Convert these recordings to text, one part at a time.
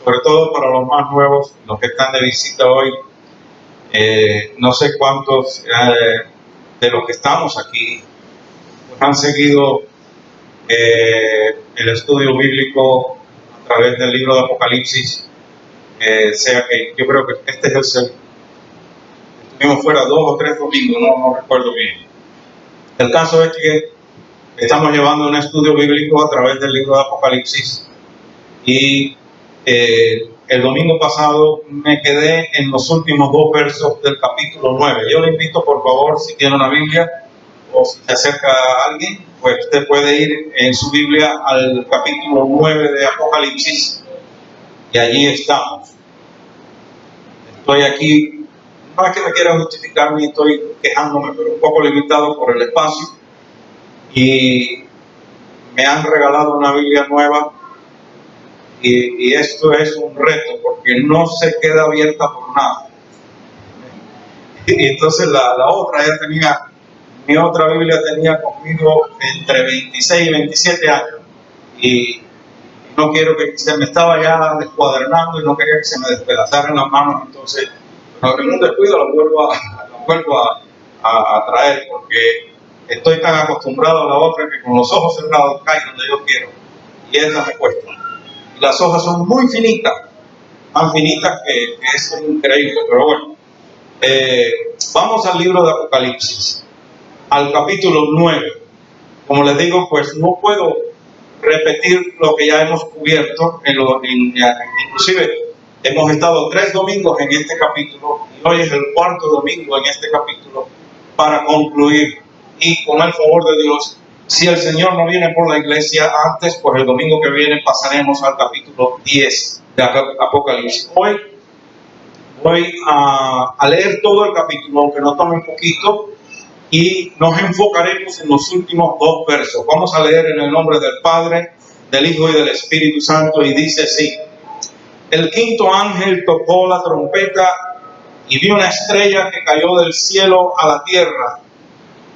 sobre todo para los más nuevos, los que están de visita hoy. No sé cuántos de los que estamos aquí pues, han seguido el estudio bíblico a través del libro de Apocalipsis, sea que yo creo que este es el segundo. Estuvimos fuera 2 o 3 domingos, no recuerdo bien. El caso es que estamos llevando un estudio bíblico a través del libro de Apocalipsis y el domingo pasado me quedé en los últimos 2 versos del capítulo 9. Yo le invito, por favor, si tiene una Biblia o si se acerca a alguien, pues usted puede ir en su Biblia al capítulo 9 de Apocalipsis y allí estamos. Estoy aquí, no es que me quiera justificar ni estoy quejándome, pero un poco limitado por el espacio y me han regalado una Biblia nueva. Y esto es un reto porque no se queda abierta por nada. Y entonces la otra, ya tenía, mi otra Biblia tenía conmigo entre 26 y 27 años. Y no quiero que se me estaba ya descuadernando y no quería que se me despedazaran las manos. Entonces, en un descuido la vuelvo a traer porque estoy tan acostumbrado a la otra que con los ojos cerrados caigo donde yo quiero. Y esa me cuesta. Las hojas son muy finitas, tan finitas que es increíble, pero bueno. Vamos al libro de Apocalipsis, al capítulo 9. Como les digo, pues no puedo repetir lo que ya hemos cubierto, inclusive hemos estado 3 domingos en este capítulo y hoy es el 4º domingo en este capítulo para concluir y con el favor de Dios. Si el Señor no viene por la iglesia antes, pues el domingo que viene pasaremos al capítulo 10 de Apocalipsis. Hoy voy a leer todo el capítulo, aunque no tome un poquito, y nos enfocaremos en los últimos 2 versos. Vamos a leer en el nombre del Padre, del Hijo y del Espíritu Santo, y dice así: el 5º ángel tocó la trompeta y vi una estrella que cayó del cielo a la tierra.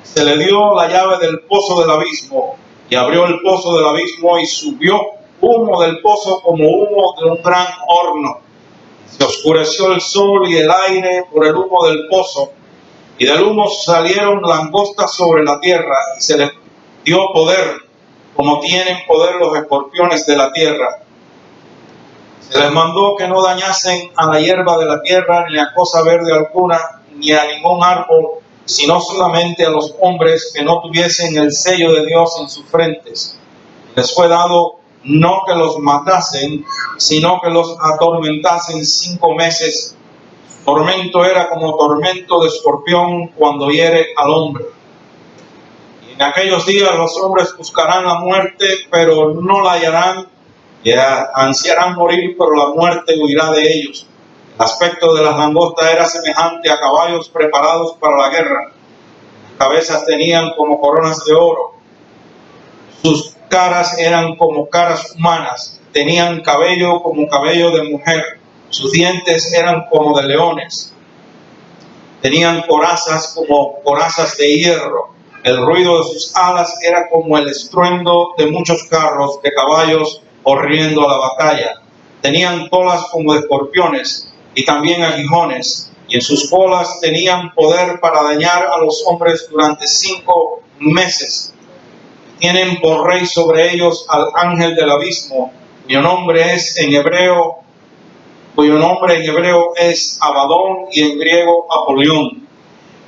Se le dio la llave del pozo del abismo y abrió el pozo del abismo y subió humo del pozo como humo de un gran horno. Se oscureció el sol y el aire por el humo del pozo y del humo salieron langostas sobre la tierra y se les dio poder como tienen poder los escorpiones de la tierra. Se les mandó que no dañasen a la hierba de la tierra ni a cosa verde alguna ni a ningún árbol, sino solamente a los hombres que no tuviesen el sello de Dios en sus frentes. Les fue dado no que los matasen, sino que los atormentasen 5 meses. Su tormento era como tormento de escorpión cuando hiere al hombre. Y en aquellos días los hombres buscarán la muerte, pero no la hallarán, y ansiarán morir, pero la muerte huirá de ellos. El aspecto de las langostas era semejante a caballos preparados para la guerra. Las cabezas tenían como coronas de oro. Sus caras eran como caras humanas. Tenían cabello como cabello de mujer. Sus dientes eran como de leones. Tenían corazas como corazas de hierro. El ruido de sus alas era como el estruendo de muchos carros de caballos corriendo a la batalla. Tenían colas como de escorpiones y también aguijones, y en sus colas tenían poder para dañar a los hombres durante 5 meses. Tienen por rey sobre ellos al ángel del abismo, cuyo nombre en hebreo es Abadón y en griego Apolión.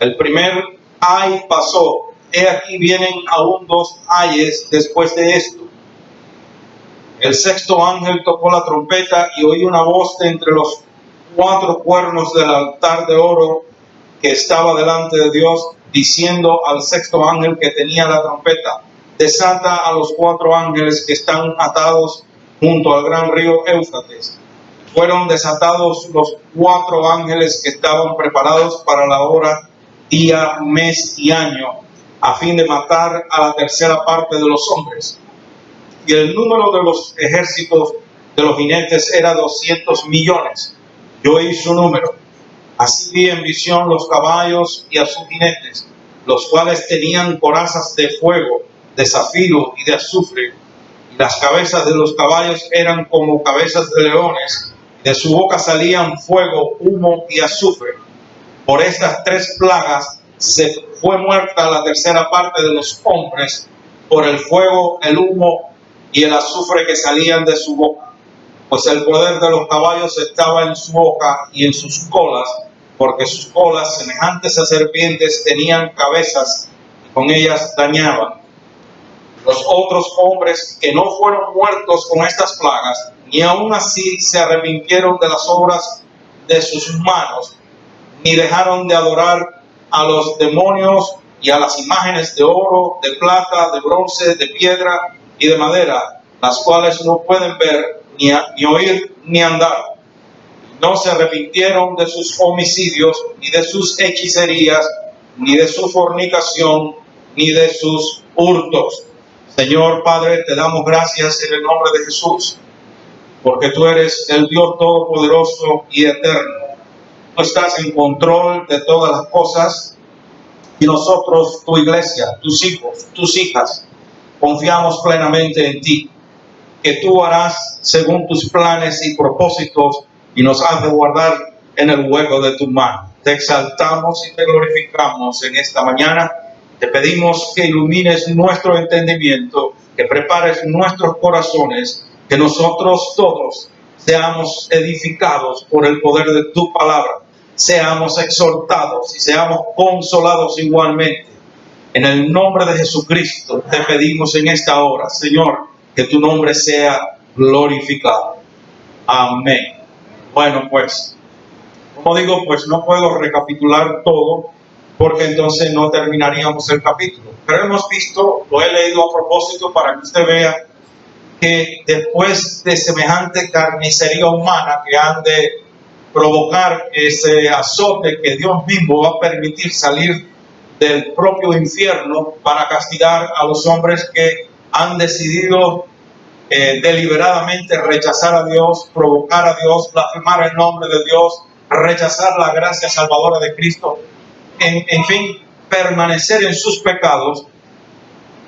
El primer ay pasó, he aquí vienen aún 2 ayes después de esto. El 6º ángel tocó la trompeta y oí una voz de entre los 4 cuernos del altar de oro que estaba delante de Dios, diciendo al 6º ángel que tenía la trompeta: desata a los 4 ángeles que están atados junto al gran río Éufrates. Fueron desatados los 4 ángeles que estaban preparados para la hora, día, mes y año, a fin de matar a la tercera parte de los hombres. Y el número de los ejércitos de los jinetes era 200 millones. Yo oí su número. Así vi en visión los caballos y a sus jinetes, los cuales tenían corazas de fuego, de zafiro y de azufre, y Las cabezas de los caballos eran como cabezas de leones, de su boca salían fuego, humo y azufre. Por estas 3 plagas se fue muerta la tercera parte de los hombres, por el fuego, el humo y el azufre que salían de su boca. Pues el poder de los caballos estaba en su boca y en sus colas, porque sus colas, semejantes a serpientes, tenían cabezas y con ellas dañaban. Los otros hombres que no fueron muertos con estas plagas, ni aun así se arrepintieron de las obras de sus manos, ni dejaron de adorar a los demonios y a las imágenes de oro, de plata, de bronce, de piedra y de madera, las cuales no pueden ver, ni oír, ni andar. No se arrepintieron de sus homicidios, ni de sus hechicerías, ni de su fornicación, ni de sus hurtos. Señor Padre, te damos gracias en el nombre de Jesús, porque tú eres el Dios todopoderoso y eterno. Tú estás en control de todas las cosas y nosotros, tu iglesia, tus hijos, tus hijas, confiamos plenamente en ti, que tú harás según tus planes y propósitos y nos has de guardar en el hueco de tu mano. Te exaltamos y te glorificamos en esta mañana. Te pedimos que ilumines nuestro entendimiento, que prepares nuestros corazones, que nosotros todos seamos edificados por el poder de tu palabra, seamos exhortados y seamos consolados igualmente. En el nombre de Jesucristo te pedimos en esta hora, Señor, que tu nombre sea glorificado. Amén. Bueno, pues, como digo, pues no puedo recapitular todo, porque entonces no terminaríamos el capítulo. Pero hemos visto, lo he leído a propósito para que usted vea que después de semejante carnicería humana que han de provocar ese azote que Dios mismo va a permitir salir del propio infierno para castigar a los hombres que han decidido deliberadamente rechazar a Dios, provocar a Dios, blasfemar el nombre de Dios, rechazar la gracia salvadora de Cristo, en fin, permanecer en sus pecados.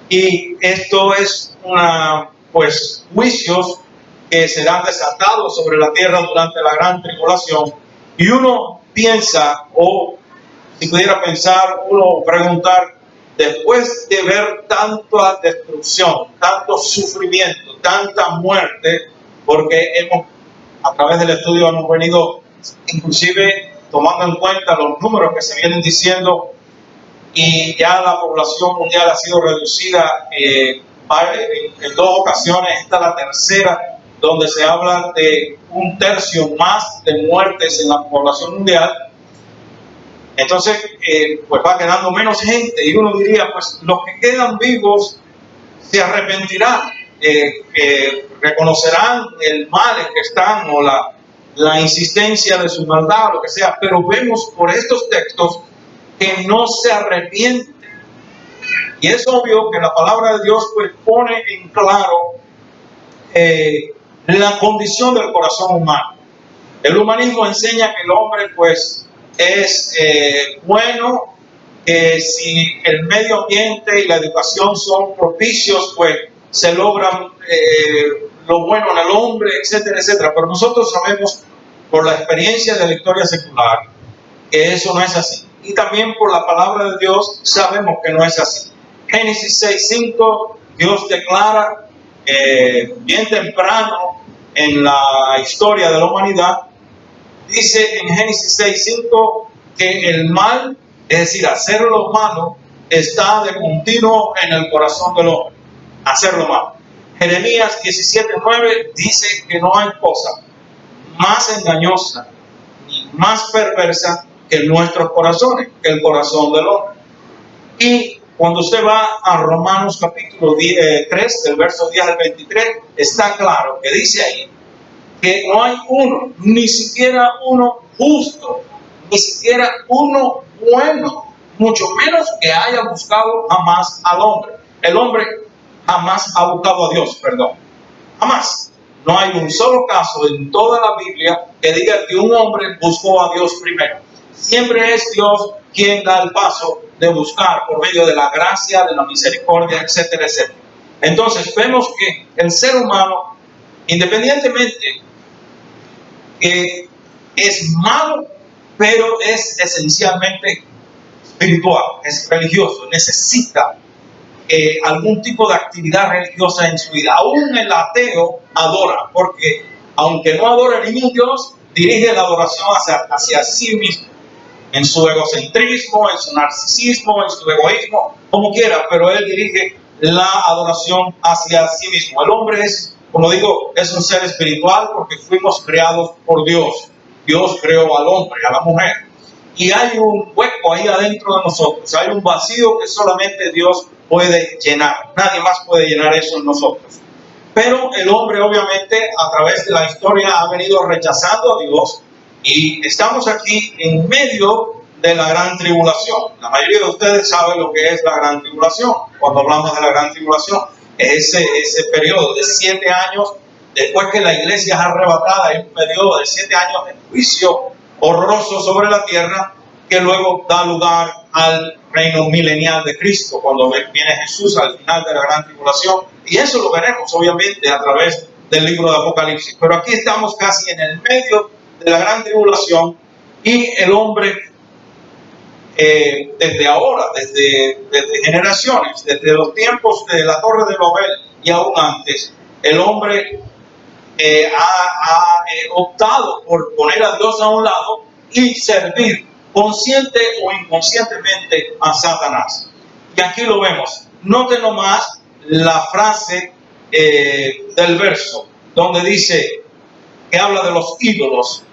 Y esto es juicios que serán desatados sobre la tierra durante la gran tribulación. Y uno piensa, o si pudiera pensar, uno preguntar, después de ver tanta destrucción, tanto sufrimiento, tanta muerte, porque a través del estudio hemos venido inclusive tomando en cuenta los números que se vienen diciendo, y ya la población mundial ha sido reducida en 2 ocasiones, esta es la tercera, donde se habla de 1/3 más de muertes en la población mundial. Entonces, pues va quedando menos gente, y uno diría, pues los que quedan vivos se arrepentirán, reconocerán el mal en que están o la insistencia de su maldad, lo que sea, pero vemos por estos textos que no se arrepienten. Y es obvio que la palabra de Dios pues pone en claro la condición del corazón humano. El humanismo enseña que el hombre pues es bueno, que si el medio ambiente y la educación son propicios, pues se logran lo bueno en el hombre, etcétera, etcétera. Pero nosotros sabemos por la experiencia de la historia secular que eso no es así. Y también por la palabra de Dios sabemos que no es así. Génesis 6:5, Dios declara bien temprano en la historia de la humanidad, dice en Génesis 6:5 que el mal, es decir, hacer lo malo, está de continuo en el corazón del hombre. Hacer lo malo. Jeremías 17:9 dice que no hay cosa más engañosa ni más perversa que nuestros corazones, que el corazón del hombre. Y cuando usted va a Romanos capítulo 3, del verso 10 al 23, está claro que dice ahí que no hay uno, ni siquiera uno justo, ni siquiera uno bueno, mucho menos que haya buscado jamás al hombre. El hombre jamás ha buscado a Dios, perdón. Jamás. No hay un solo caso en toda la Biblia que diga que un hombre buscó a Dios primero. Siempre es Dios quien da el paso de buscar por medio de la gracia, de la misericordia, etcétera, etcétera. Entonces vemos que el ser humano, independientemente que es malo, pero es esencialmente espiritual, es religioso, necesita algún tipo de actividad religiosa en su vida. Aún el ateo adora, porque aunque no adora ningún Dios, dirige la adoración hacia sí mismo, en su egocentrismo, en su narcisismo, en su egoísmo, como quiera, pero él dirige la adoración hacia sí mismo. El hombre es, como digo, es un ser espiritual porque fuimos creados por Dios. Dios creó al hombre, a la mujer. Y hay un hueco ahí adentro de nosotros, hay un vacío que solamente Dios puede llenar. Nadie más puede llenar eso en nosotros. Pero el hombre, obviamente, a través de la historia ha venido rechazando a Dios, y estamos aquí en medio de la gran tribulación. La mayoría de ustedes saben lo que es la gran tribulación. Cuando hablamos de la gran tribulación, es ese periodo de 7 años después que la iglesia es arrebatada. Hay un periodo de 7 años de juicio horroroso sobre la tierra, que luego da lugar al reino milenial de Cristo, cuando viene Jesús al final de la gran tribulación. Y eso lo veremos obviamente a través del libro de Apocalipsis. Pero aquí estamos casi en el medio de la gran tribulación, y el hombre desde ahora, desde generaciones, desde los tiempos de la Torre de Babel y aún antes, el hombre ha optado por poner a Dios a un lado y servir consciente o inconscientemente a Satanás. Y aquí lo vemos. Noten nomás la frase del verso, donde dice, que habla de los ídolos,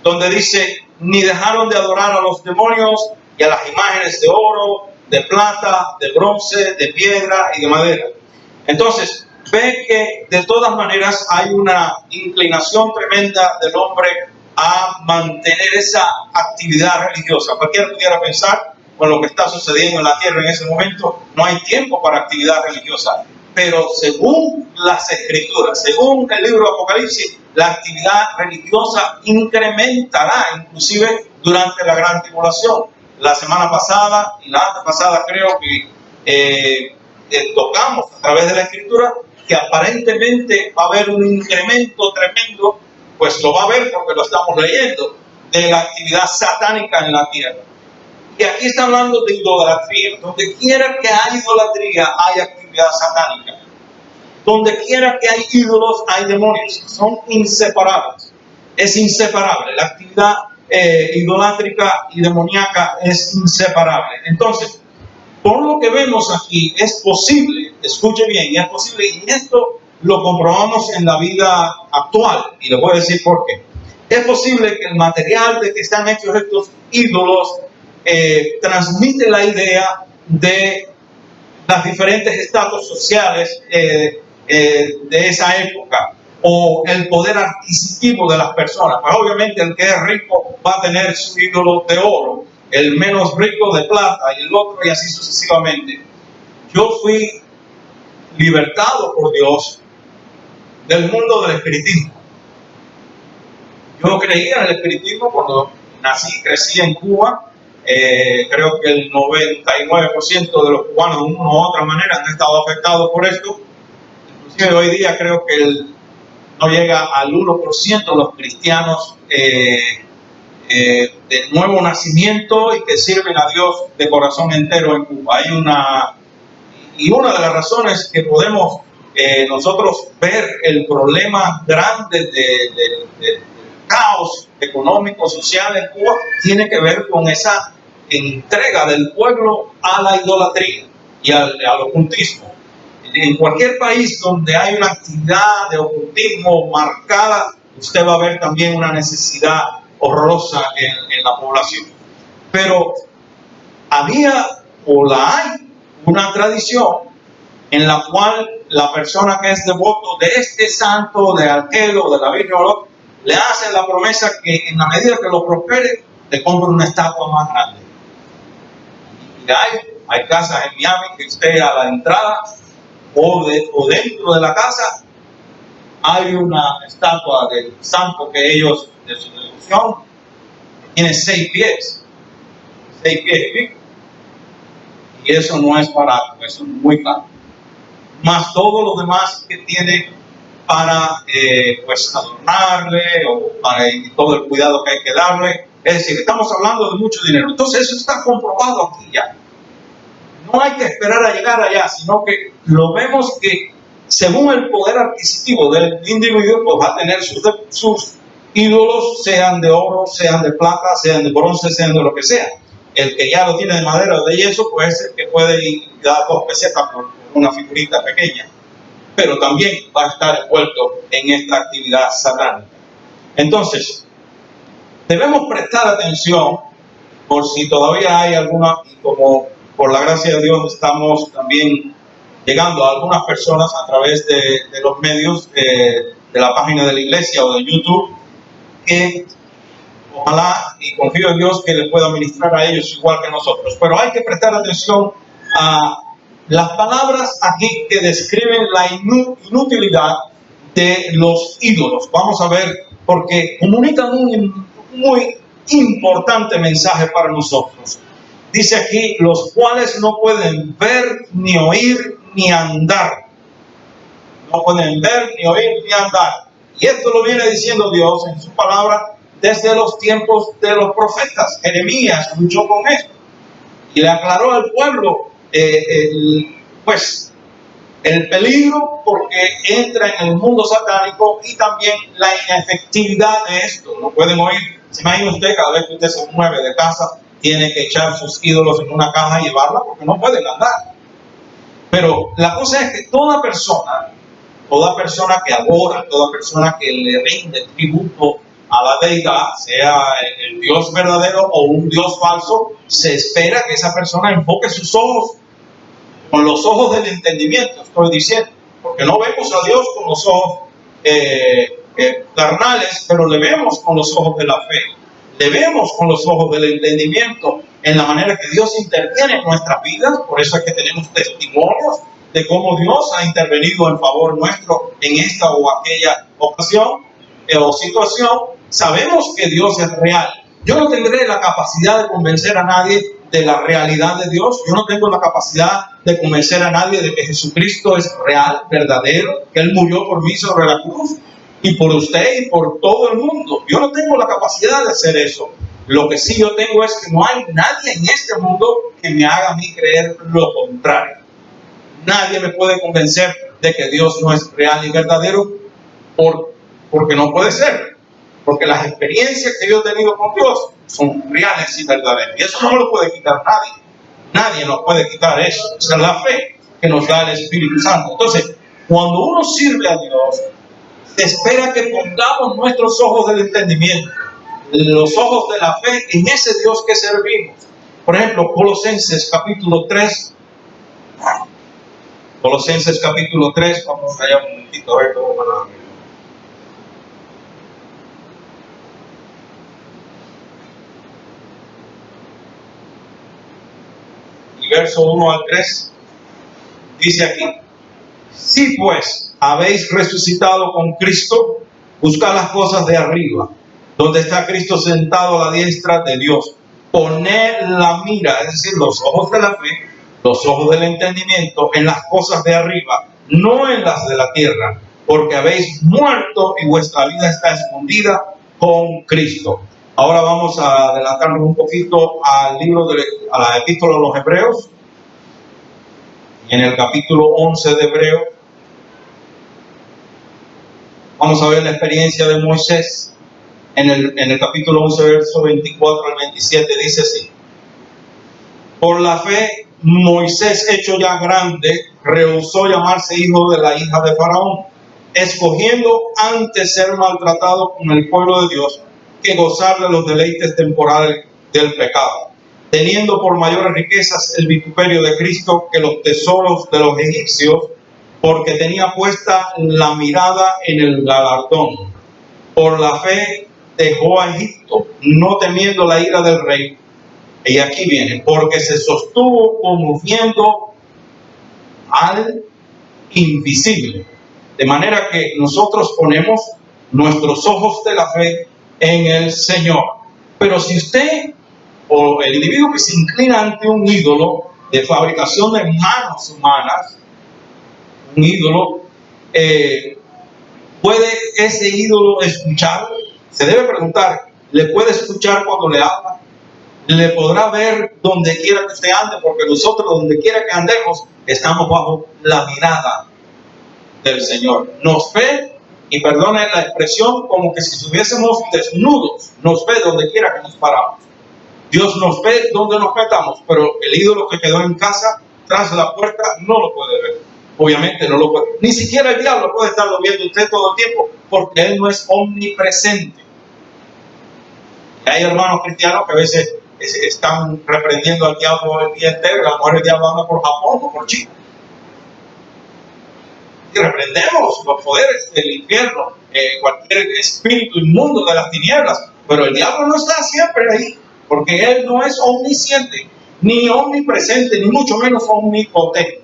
donde dice, ni dejaron de adorar a los demonios y a las imágenes de oro, de plata, de bronce, de piedra y de madera. Entonces, ve que de todas maneras hay una inclinación tremenda del hombre a mantener esa actividad religiosa. Cualquiera pudiera pensar, con lo que está sucediendo en la tierra en ese momento, no hay tiempo para actividad religiosa. Pero según las Escrituras, según el libro de Apocalipsis, la actividad religiosa incrementará, inclusive durante la gran tribulación. La semana pasada y la antepasada creo que tocamos a través de la Escritura que aparentemente va a haber un incremento tremendo, pues lo va a haber porque lo estamos leyendo, de la actividad satánica en la tierra. Y aquí está hablando de idolatría. Donde quiera que hay idolatría, hay actividad satánica. Donde quiera que hay ídolos, hay demonios. Son inseparables. Es inseparable. La actividad idolátrica y demoníaca es inseparable. Entonces, por lo que vemos aquí, es posible, escuche bien, es posible, y esto lo comprobamos en la vida actual, y le voy a decir por qué. Es posible que el material de que están hechos estos ídolos transmite la idea de las diferentes estatus sociales de esa época, o el poder adquisitivo de las personas. Pues obviamente el que es rico va a tener su ídolo de oro, el menos rico de plata, y el otro, y así sucesivamente. Yo fui libertado por Dios del mundo del espiritismo. Yo no creía en el espiritismo cuando nací, crecí en Cuba. Creo que el 99% de los cubanos de una u otra manera han estado afectados por esto. Inclusive hoy día creo que no llega al 1% de los cristianos de nuevo nacimiento y que sirven a Dios de corazón entero en Cuba. Una de las razones que podemos nosotros ver el problema grande del caos económico, social en Cuba, tiene que ver con esa entrega del pueblo a la idolatría y al ocultismo. En cualquier país donde hay una actividad de ocultismo marcada, usted va a ver también una necesidad horrorosa en la población. Pero había o la hay una tradición en la cual la persona que es devoto de este santo, de aquel o de la Virgen, le hacen la promesa que en la medida que lo prospere, le compra una estatua más grande. Y hay casas en Miami que usted a la entrada o dentro de la casa hay una estatua del santo que ellos, de su devoción, tiene 6 pies. 6 pies. Y eso no es barato, eso es muy caro. Más todo lo demás que tiene para pues adornarle o para todo el cuidado que hay que darle. Es decir, estamos hablando de mucho dinero. Entonces eso está comprobado aquí ya. No hay que esperar a llegar allá, sino que lo vemos que según el poder adquisitivo del individuo, pues va a tener sus ídolos, sean de oro, sean de plata, sean de bronce, sean de lo que sea. El que ya lo tiene de madera o de yeso, pues es el que puede ir dar 2 pesetas por una figurita pequeña. Pero también va a estar envuelto en esta actividad satánica. Entonces, debemos prestar atención por si todavía hay alguna, y como por la gracia de Dios estamos también llegando a algunas personas a través de los medios de la página de la iglesia o de YouTube, que ojalá y confío en Dios que les pueda ministrar a ellos igual que nosotros. Pero hay que prestar atención a las palabras aquí que describen la inutilidad de los ídolos. Vamos a ver, porque comunican un muy importante mensaje para nosotros. Dice aquí, los cuales no pueden ver, ni oír, ni andar. No pueden ver, ni oír, ni andar. Y esto lo viene diciendo Dios en su palabra desde los tiempos de los profetas. Jeremías luchó con esto y le aclaró al pueblo el peligro porque entra en el mundo satánico y también la inefectividad de esto. No pueden oír. ¿Se imagina usted cada vez que usted se mueve de casa, tiene que echar sus ídolos en una caja y llevarla porque no pueden andar? Pero la cosa es que toda persona que adora, toda persona que le rinde tributo a la deidad, sea el Dios verdadero o un Dios falso, se espera que esa persona enfoque sus ojos con los ojos del entendimiento, estoy diciendo, porque no vemos a Dios con los ojos carnales, pero le vemos con los ojos de la fe, le vemos con los ojos del entendimiento, en la manera que Dios interviene en nuestras vidas. Por eso es que tenemos testimonios de cómo Dios ha intervenido en favor nuestro en esta o aquella ocasión o situación. Sabemos que Dios es real. Yo no tendré la capacidad de convencer a nadie de la realidad de Dios. Yo no tengo la capacidad de convencer a nadie de que Jesucristo es real, verdadero, que Él murió por mí sobre la cruz y por usted y por todo el mundo. Yo no tengo la capacidad de hacer eso. Lo que sí yo tengo es que no hay nadie en este mundo que me haga a mí creer lo contrario. Nadie me puede convencer de que Dios no es real y verdadero porque no puede ser. Porque las experiencias que yo he tenido con Dios son reales y verdaderas. Y eso no me lo puede quitar nadie. Nadie nos puede quitar eso. Esa es la fe que nos da el Espíritu Santo. Entonces, cuando uno sirve a Dios, se espera que pongamos nuestros ojos del entendimiento, los ojos de la fe en ese Dios que servimos. Por ejemplo, Colosenses capítulo 3. Colosenses capítulo 3. Vamos allá un momentito a ver cómo van a ver. Verso 1 al 3, dice aquí: si pues habéis resucitado con Cristo, buscad las cosas de arriba, donde está Cristo sentado a la diestra de Dios. Poned la mira, es decir, los ojos de la fe, los ojos del entendimiento, en las cosas de arriba, no en las de la tierra, porque habéis muerto y vuestra vida está escondida con Cristo. Ahora vamos a adelantarnos un poquito al a la epístola a los Hebreos. En el capítulo 11 de Hebreos, vamos a ver la experiencia de Moisés. En el capítulo 11, verso 24 al 27, dice así: por la fe, Moisés, hecho ya grande, rehusó llamarse hijo de la hija de Faraón, escogiendo antes ser maltratado con el pueblo de Dios que gozar de los deleites temporales del pecado, teniendo por mayores riquezas el vituperio de Cristo que los tesoros de los egipcios, porque tenía puesta la mirada en el galardón. Por la fe dejó a Egipto, no temiendo la ira del rey. Y aquí viene: porque se sostuvo como viendo al invisible. De manera que nosotros ponemos nuestros ojos de la fe en el Señor. Pero si usted o el individuo que se inclina ante un ídolo de fabricación de manos humanas, un ídolo, ¿puede ese ídolo escuchar? Se debe preguntar, ¿le puede escuchar cuando le habla? ¿Le podrá ver donde quiera que usted ande? Porque nosotros, donde quiera que andemos, estamos bajo la mirada del Señor. Nos ve, y perdone la expresión, como que si estuviésemos desnudos. Nos ve donde quiera que nos paramos. Dios nos ve donde nos metamos, pero el ídolo que quedó en casa, tras la puerta, no lo puede ver. Obviamente no lo puede. Ni siquiera el diablo puede estarlo viendo usted todo el tiempo, porque él no es omnipresente. Y hay hermanos cristianos que a veces están reprendiendo al diablo el día entero. A lo mejor el diablo anda por Japón o por China. Y reprendemos los poderes del infierno, cualquier espíritu inmundo de las tinieblas, pero el diablo no está siempre ahí, porque él no es omnisciente, ni omnipresente, ni mucho menos omnipotente.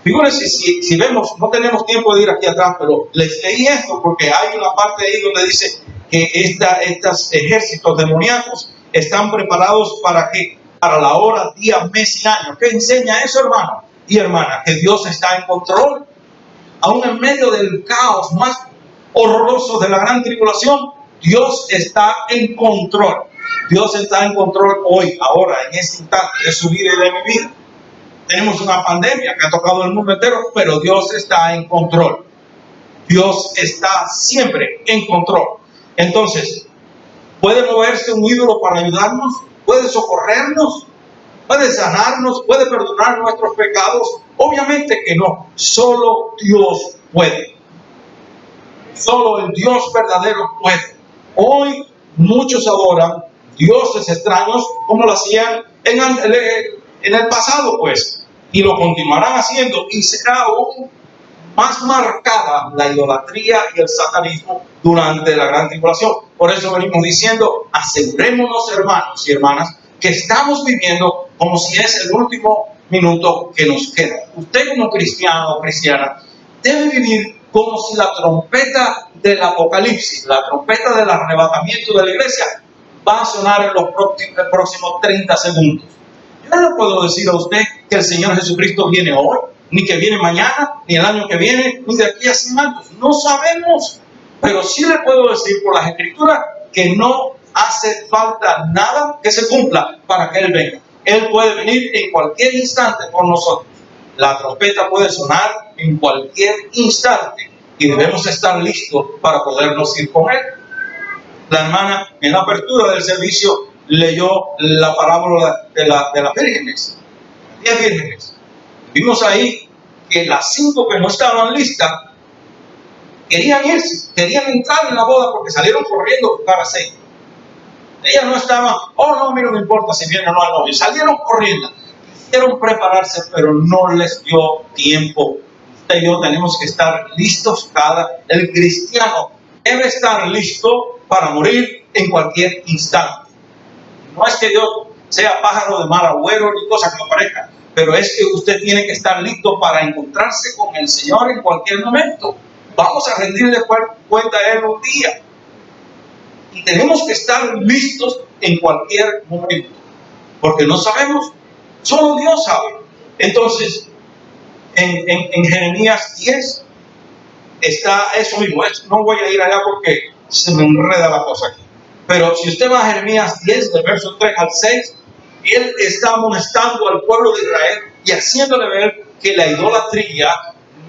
Fíjense, si vemos, no tenemos tiempo de ir aquí atrás, pero les leí esto porque hay una parte ahí donde dice que estos ejércitos demoníacos están preparados para ¿qué? Para la hora, día, mes y año. ¿Qué enseña eso, hermano y hermana? Que Dios está en control. Aún en medio del caos más horroroso de la gran tribulación, Dios está en control. Dios está en control hoy, ahora, en este instante de su vida y de mi vida. Tenemos una pandemia que ha tocado el mundo entero, pero Dios está en control. Dios está siempre en control. Entonces, ¿puede moverse un ídolo para ayudarnos? ¿Puede socorrernos? ¿Puede sanarnos? ¿Puede perdonar nuestros pecados? Obviamente que no. Solo Dios puede. Solo el Dios verdadero puede. Hoy muchos adoran dioses extraños como lo hacían en el pasado, pues. Y lo continuarán haciendo. Y será aún más marcada la idolatría y el satanismo durante la gran tribulación. Por eso venimos diciendo, asegurémonos, hermanos y hermanas, que estamos viviendo como si es el último minuto que nos queda. Usted como cristiano o cristiana debe vivir como si la trompeta del Apocalipsis, la trompeta del arrebatamiento de la iglesia, va a sonar en los próximos 30 segundos. Yo no le puedo decir a usted que el Señor Jesucristo viene hoy, ni que viene mañana, ni el año que viene, ni de aquí a 100 años. No sabemos. Pero sí le puedo decir por las Escrituras que no hace falta nada que se cumpla para que Él venga. Él puede venir en cualquier instante por nosotros. La trompeta puede sonar en cualquier instante y debemos estar listos para podernos ir con Él. La hermana en la apertura del servicio leyó la parábola de las vírgenes, 10 vírgenes. Vimos ahí que las 5 que no estaban listas querían irse, querían entrar en la boda porque salieron corriendo a buscar aceite. Ellas no estaban, oh no, mira, no importa si viene o no el novio. Salieron corriendo, quisieron prepararse, pero no les dio tiempo. Usted y yo tenemos que estar listos. El cristiano debe estar listo para morir en cualquier instante. No es que Dios sea pájaro de mal agüero ni cosa que no parezca, pero es que usted tiene que estar listo para encontrarse con el Señor en cualquier momento. Vamos a rendirle cuenta a Él un día. Y tenemos que estar listos en cualquier momento, porque no sabemos, solo Dios sabe. Entonces, en Jeremías 10 está eso mismo. No voy a ir allá porque se me enreda la cosa aquí. Pero si usted va a Jeremías 10, del verso 3 al 6, él está amonestando al pueblo de Israel y haciéndole ver que la idolatría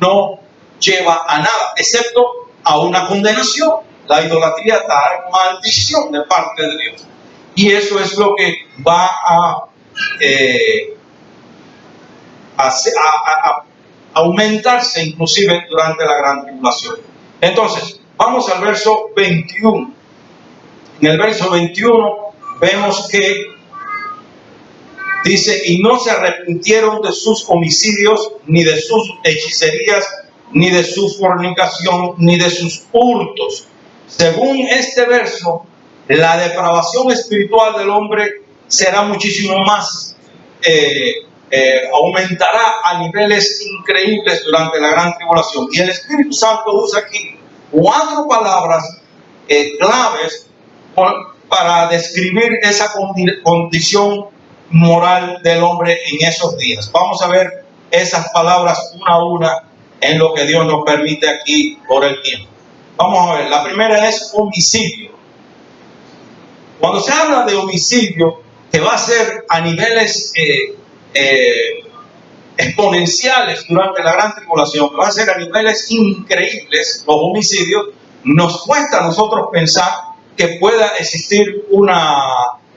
no lleva a nada, excepto a una condenación. La idolatría trae maldición de parte de Dios. Y eso es lo que va a aumentarse inclusive durante la gran tribulación. Entonces, vamos al verso 21. En el verso 21 vemos que dice, y no se arrepintieron de sus homicidios, ni de sus hechicerías, ni de su fornicación, ni de sus hurtos. Según este verso, la depravación espiritual del hombre será muchísimo más, aumentará a niveles increíbles durante la gran tribulación. Y el Espíritu Santo usa aquí 4 palabras claves para describir esa condición moral del hombre en esos días. Vamos a ver esas palabras una a una en lo que Dios nos permite aquí por el tiempo. Vamos a ver, la primera es homicidio. Cuando se habla de homicidio, que va a ser a niveles exponenciales durante la gran tribulación, que va a ser a niveles increíbles los homicidios, nos cuesta a nosotros pensar que pueda existir una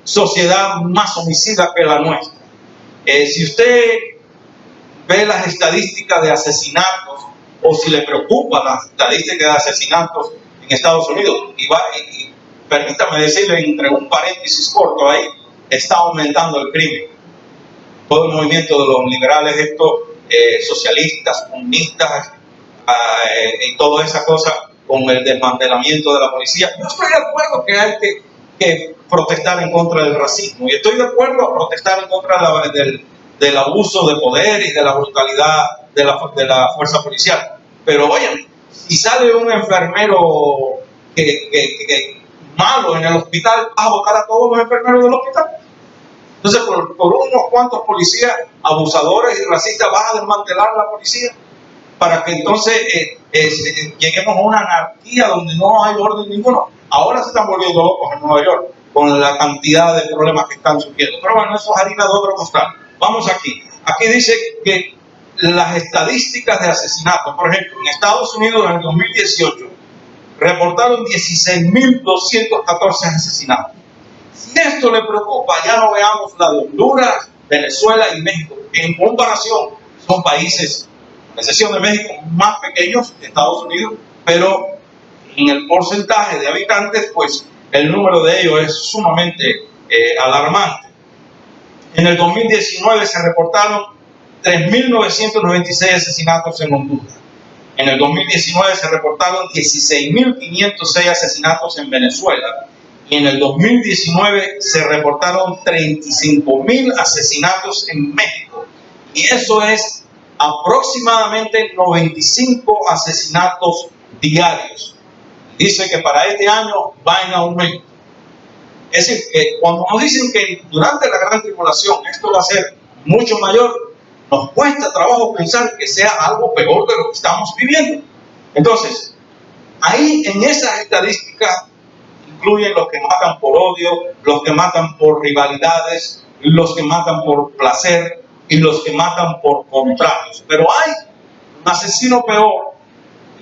sociedad más homicida que la nuestra. Si usted ve las estadísticas de asesinatos, o si le preocupa las estadísticas de asesinatos en Estados Unidos, y permítame decirle entre un paréntesis corto ahí, está aumentando el crimen. Todo el movimiento de los liberales, estos socialistas, comunistas, y toda esa cosa con el desmantelamiento de la policía. Yo estoy de acuerdo que hay que protestar en contra del racismo, y estoy de acuerdo a protestar en contra del abuso de poder y de la brutalidad de la fuerza policial. Pero oye, si sale un enfermero malo en el hospital, ¿vas a votar a todos los enfermeros del hospital? Entonces, por unos cuantos policías abusadores y racistas, ¿vas a desmantelar la policía? Para que entonces lleguemos a una anarquía donde no hay orden ninguno. Ahora se están volviendo locos en Nueva York con la cantidad de problemas que están surgiendo. Pero bueno, eso es harina de otro costal. Vamos aquí. Aquí dice que las estadísticas de asesinatos, por ejemplo, en Estados Unidos en el 2018 reportaron 16.214 asesinatos. Si esto le preocupa, ya no veamos la de Honduras, Venezuela y México, que en comparación son países, a excepción de México, más pequeños que Estados Unidos, pero en el porcentaje de habitantes, pues el número de ellos es sumamente alarmante. En el 2019 se reportaron 3.996 asesinatos en Honduras. En el 2019 se reportaron 16.506 asesinatos en Venezuela. Y en el 2019 se reportaron 35.000 asesinatos en México. Y eso es aproximadamente 95 asesinatos diarios. Dice que para este año va en aumento. Es decir, que cuando nos dicen que durante la gran tribulación esto va a ser mucho mayor, nos cuesta trabajo pensar que sea algo peor de lo que estamos viviendo. Entonces, ahí en esas estadísticas incluyen los que matan por odio, los que matan por rivalidades, los que matan por placer y los que matan por contrarios. Pero hay un asesino peor.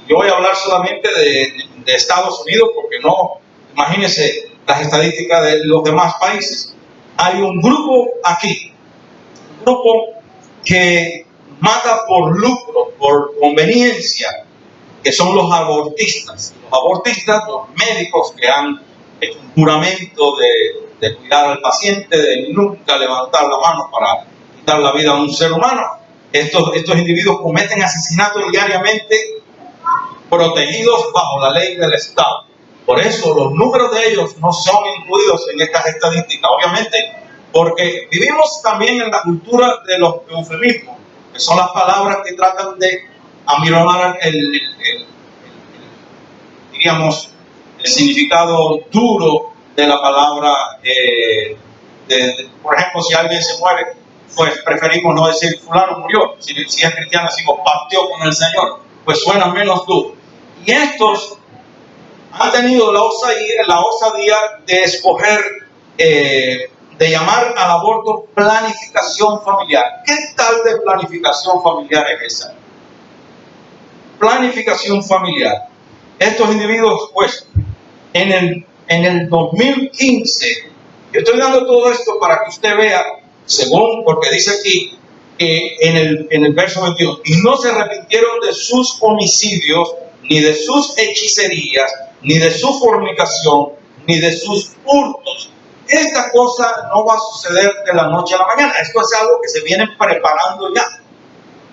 Yo voy a hablar solamente de Estados Unidos porque no, imagínense las estadísticas de los demás países. Hay un grupo aquí, un grupo que mata por lucro, por conveniencia, que son los abortistas. Los abortistas, los médicos que han hecho un juramento de cuidar al paciente, de nunca levantar la mano para quitar la vida a un ser humano. Estos individuos cometen asesinatos diariamente protegidos bajo la ley del Estado. Por eso los números de ellos no son incluidos en estas estadísticas, obviamente, porque vivimos también en la cultura de los eufemismos, que son las palabras que tratan de aminorar diríamos, el significado duro de la palabra. Por ejemplo, si alguien se muere, pues preferimos no decir fulano murió. Si es cristiano, decimos partió con el Señor, pues suena menos duro. Y estos han tenido la osadía de escoger, de llamar al aborto planificación familiar. ¿Qué tal de planificación familiar es esa? Planificación familiar. Estos individuos, pues, en el 2015, yo estoy dando todo esto para que usted vea, según, porque dice aquí, en el verso 21, y no se arrepintieron de sus homicidios, ni de sus hechicerías, ni de su fornicación, ni de sus hurtos. Esta cosa no va a suceder de la noche a la mañana. Esto es algo que se viene preparando ya.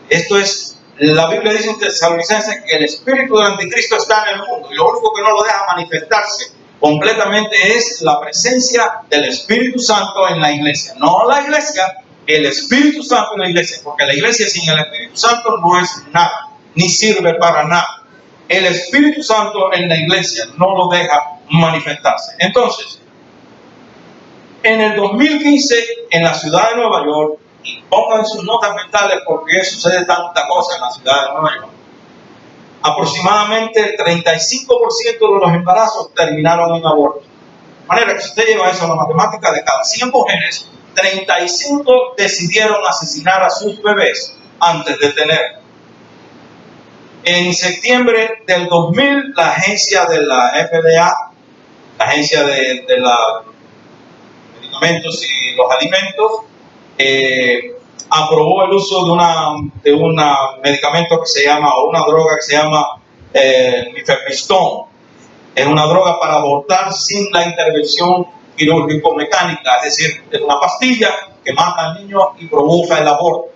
Esto es, la Biblia dice en Tesalonicenses que el espíritu del anticristo está en el mundo y lo único que no lo deja manifestarse completamente es la presencia del Espíritu Santo en la iglesia. No la iglesia, el Espíritu Santo en la iglesia, porque la iglesia sin el Espíritu Santo no es nada, ni sirve para nada. El Espíritu Santo en la iglesia no lo deja manifestarse. Entonces, En el 2015, en la ciudad de Nueva York, y pongan sus notas mentales porque sucede tanta cosa en la ciudad de Nueva York, aproximadamente el 35% de los embarazos terminaron en aborto. De manera que si usted lleva eso a la matemática, de cada 100 mujeres, 35 decidieron asesinar a sus bebés antes de tener. En septiembre del 2000, la agencia de la FDA, la agencia de los medicamentos y los alimentos, aprobó el uso de un medicamento que se llama, o una droga que se llama mifepristón. Es una droga para abortar sin la intervención quirúrgico-mecánica, es decir, es una pastilla que mata al niño y provoca el aborto.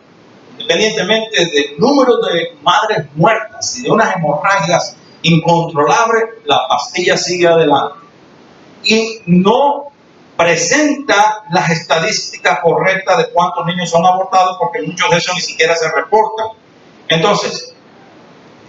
Independientemente del número de madres muertas y de unas hemorragias incontrolables, la pastilla sigue adelante. Y no presenta las estadísticas correctas de cuántos niños son abortados, porque muchos de esos ni siquiera se reportan. Entonces,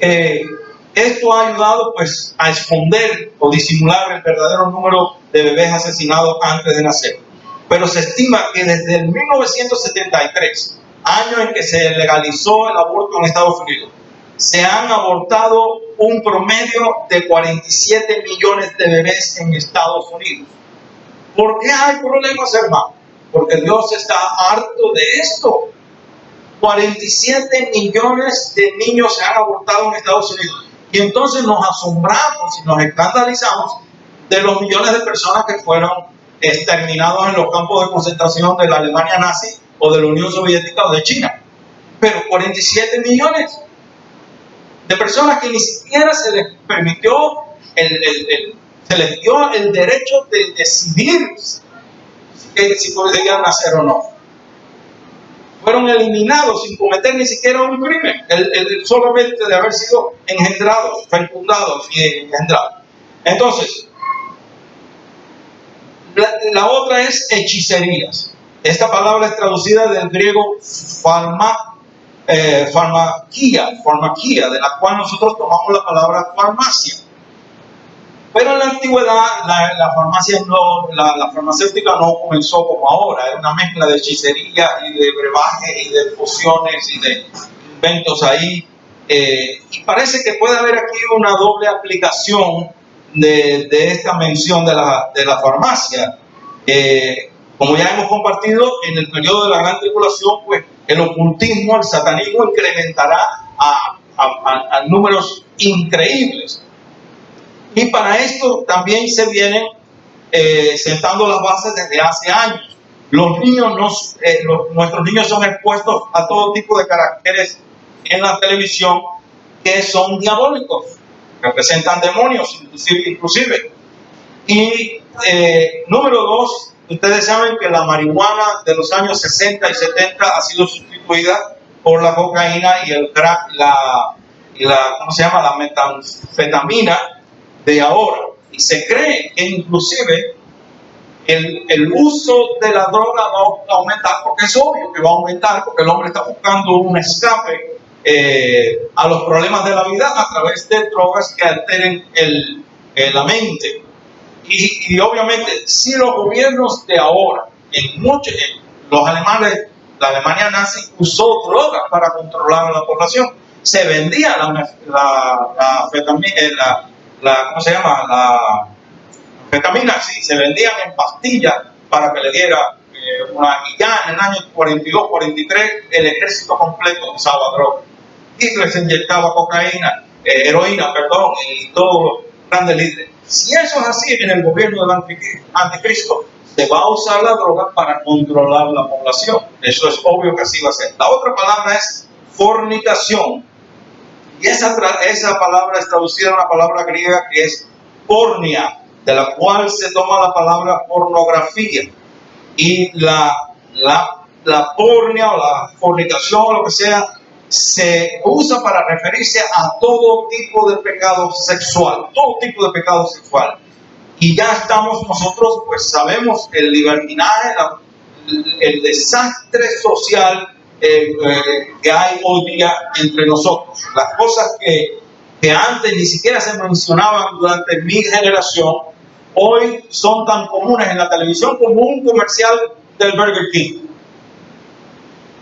esto ha ayudado pues a esconder o disimular el verdadero número de bebés asesinados antes de nacer. Pero se estima que desde el 1973, año en que se legalizó el aborto en Estados Unidos, se han abortado un promedio de 47 millones de bebés en Estados Unidos. ¿Por qué hay problemas, hermano? Porque Dios está harto de esto. 47 millones de niños se han abortado en Estados Unidos. Y entonces nos asombramos y nos escandalizamos de los millones de personas que fueron exterminados en los campos de concentración de la Alemania nazi o de la Unión Soviética o de China. Pero 47 millones de personas que ni siquiera se les permitió, se les dio el derecho de decidir si podían nacer o no. Fueron eliminados sin cometer ni siquiera un crimen, solamente de haber sido engendrados, fecundados y engendrados. Entonces, la otra es hechicerías. Esta palabra es traducida del griego farmaquía, de la cual nosotros tomamos la palabra farmacia. Pero en la antigüedad la farmacéutica no comenzó como ahora, era una mezcla de hechicería y de brebajes y de fusiones y de inventos ahí. Y parece que puede haber aquí una doble aplicación de esta mención de la farmacia. Como ya hemos compartido, en el periodo de la Gran Tribulación, pues el ocultismo, el satanismo incrementará a números increíbles. Y para esto también se vienen sentando las bases desde hace años. Nuestros niños son expuestos a todo tipo de caracteres en la televisión que son diabólicos, representan demonios inclusive. Y número dos, ustedes saben que la marihuana de los años 60 y 70 ha sido sustituida por la cocaína y el crack, ¿cómo se llama? La metanfetamina de ahora. Y se cree que inclusive el uso de la droga va a aumentar, porque es obvio que va a aumentar, porque el hombre está buscando un escape a los problemas de la vida a través de drogas que alteren la mente. Y obviamente, si los gobiernos de ahora, los alemanes, la Alemania nazi usó drogas para controlar a la población. Se vendía la ¿cómo se llama? La anfetamina, sí, se vendían en pastillas para que le diera y ya en el año 42, 43, el ejército completo usaba droga. Hitler se inyectaba heroína, y todos los grandes líderes. Si eso es así en el gobierno del anticristo, se va a usar la droga para controlar la población. Eso es obvio que así va a ser. La otra palabra es fornicación. Y esa palabra es traducida a una palabra griega que es pornia, de la cual se toma la palabra pornografía. Y la pornia o la fornicación o lo que sea, se usa para referirse a todo tipo de pecado sexual, Y ya estamos nosotros, pues sabemos el libertinaje, el desastre social que hay hoy día entre nosotros. Las cosas que antes ni siquiera se mencionaban durante mi generación, hoy son tan comunes en la televisión como un comercial del Burger King.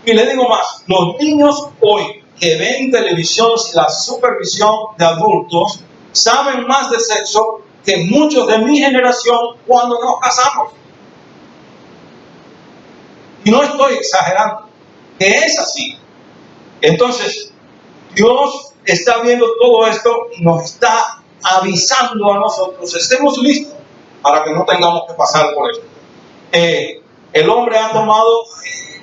Y le digo más, los niños hoy que ven televisión sin la supervisión de adultos saben más de sexo que muchos de mi generación cuando nos casamos. Y no estoy exagerando, que es así. Entonces, Dios está viendo todo esto y nos está avisando a nosotros, estemos listos para que no tengamos que pasar por esto. El hombre ha tomado,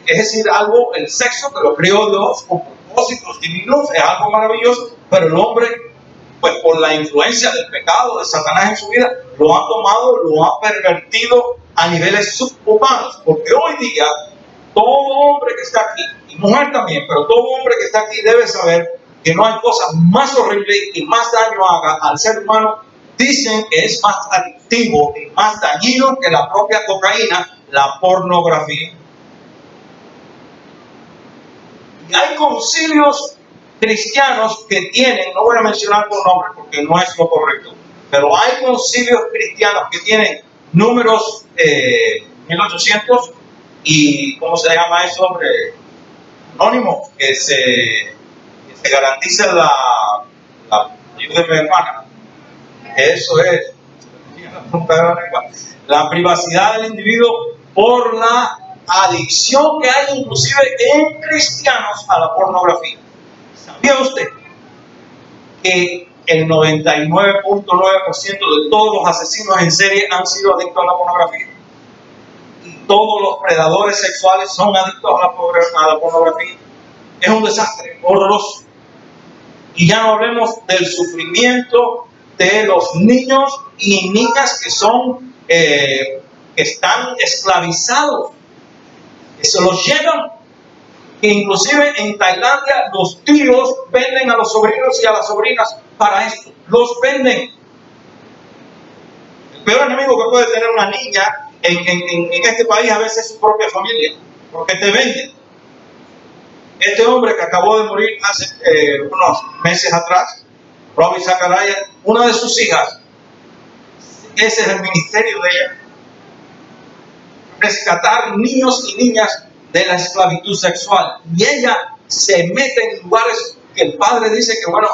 es decir, algo, el sexo que lo creó Dios con propósitos divinos, es algo maravilloso, pero el hombre, pues por la influencia del pecado de Satanás en su vida, lo ha tomado, lo ha pervertido a niveles subhumanos, porque hoy día todo hombre que está aquí, y mujer también, pero todo hombre que está aquí debe saber que no hay cosa más horrible y que más daño haga al ser humano. Dicen que es más adictivo y más dañino que la propia cocaína, la pornografía. Y hay concilios cristianos que tienen, no voy a mencionar por nombre porque no es lo correcto, pero hay concilios cristianos que tienen números 1800 y, ¿cómo se llama eso, hombre? Anónimo, que se garantiza ayúdeme, hermana, eso es la privacidad del individuo por la adicción que hay inclusive en cristianos a la pornografía. ¿Sabía usted que el 99.9% de todos los asesinos en serie han sido adictos a la pornografía? Y todos los predadores sexuales son adictos a la pornografía. Es un desastre horroroso. Y ya no hablemos del sufrimiento de los niños y niñas que son que están esclavizados, que se los llevan, que inclusive en Tailandia los tíos venden a los sobrinos y a las sobrinas para esto, los venden. El peor enemigo que puede tener una niña en este país a veces es su propia familia, porque te venden. Este hombre que acabó de morir hace unos meses atrás, Ravi Zacharias, una de sus hijas, ese es el ministerio de ella, rescatar niños y niñas de la esclavitud sexual. Y ella se mete en lugares que el padre dice que, bueno,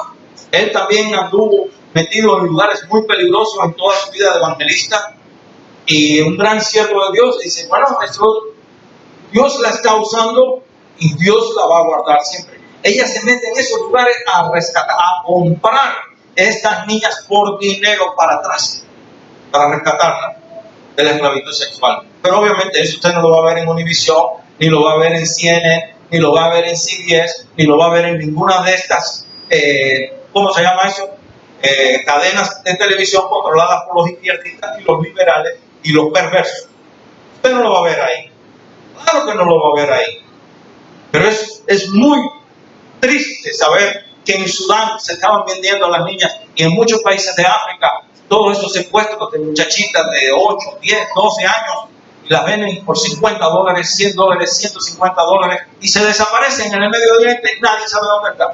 él también anduvo metido en lugares muy peligrosos en toda su vida de evangelista, y un gran siervo de Dios dice, bueno, Dios la está usando y Dios la va a guardar siempre. Ella se mete en esos lugares a rescatar, a comprar estas niñas por dinero para atrás, para rescatarlas de la esclavitud sexual. Pero obviamente eso usted no lo va a ver en Univision, ni lo va a ver en CNN, ni lo va a ver en CBS, ni lo va a ver en ninguna de estas, ¿cómo se llama eso? Cadenas de televisión controladas por los izquierdistas y los liberales y los perversos. Usted no lo va a ver ahí. Claro que no lo va a ver ahí. Pero es muy triste saber que en Sudán se estaban vendiendo a las niñas, y en muchos países de África todos esos secuestros de muchachitas de 8, 10, 12 años, y las venden por $50, $100, $150, y se desaparecen en el Medio Oriente y nadie sabe dónde están.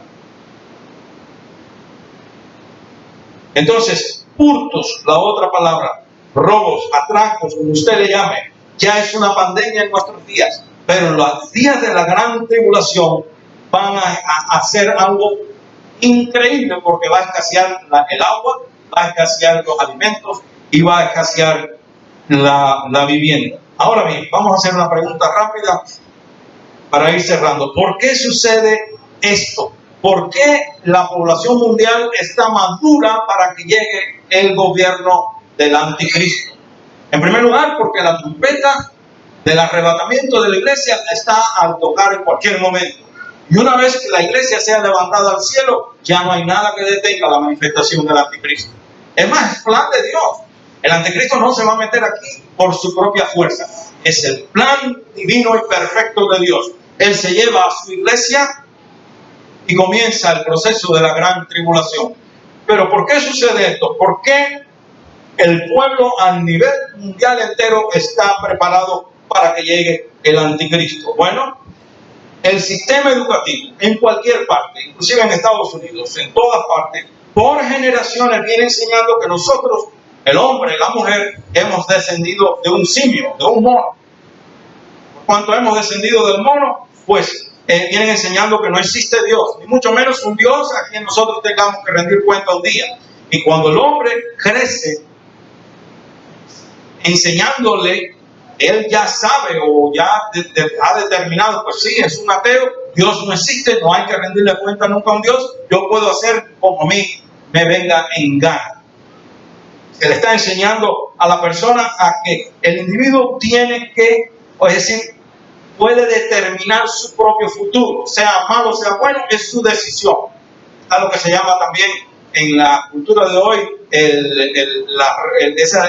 Entonces, hurtos, la otra palabra, robos, atracos, como usted le llame, ya es una pandemia en nuestros días. Pero en los días de la gran tribulación van a hacer algo increíble, porque va a escasear el agua, va a escasear los alimentos y va a escasear la vivienda. Ahora bien, vamos a hacer una pregunta rápida para ir cerrando. ¿Por qué sucede esto? ¿Por qué la población mundial está madura para que llegue el gobierno del anticristo? En primer lugar, porque la trompeta del arrebatamiento de la iglesia está al tocar en cualquier momento. Y una vez que la iglesia sea levantada al cielo, ya no hay nada que detenga la manifestación del anticristo. Es más, es plan de Dios. El anticristo no se va a meter aquí por su propia fuerza. Es el plan divino y perfecto de Dios. Él se lleva a su iglesia y comienza el proceso de la gran tribulación. Pero ¿por qué sucede esto? ¿Por qué el pueblo a nivel mundial entero está preparado para que llegue el anticristo? Bueno, el sistema educativo en cualquier parte, inclusive en Estados Unidos, en todas partes, por generaciones viene enseñando que nosotros El hombre y la mujer hemos descendido de un simio, de un mono. Por cuanto hemos descendido del mono, pues vienen enseñando que no existe Dios, ni mucho menos un Dios a quien nosotros tengamos que rendir cuenta un día. Y cuando el hombre crece enseñándole, él ya sabe o ya ha determinado, pues sí, es un ateo, Dios no existe, no hay que rendirle cuenta nunca a un Dios, yo puedo hacer como a mí me venga en gana. Se le está enseñando a la persona a que el individuo tiene que, es decir, puede determinar su propio futuro, sea malo o sea bueno, es su decisión. Está lo que se llama también en la cultura de hoy ese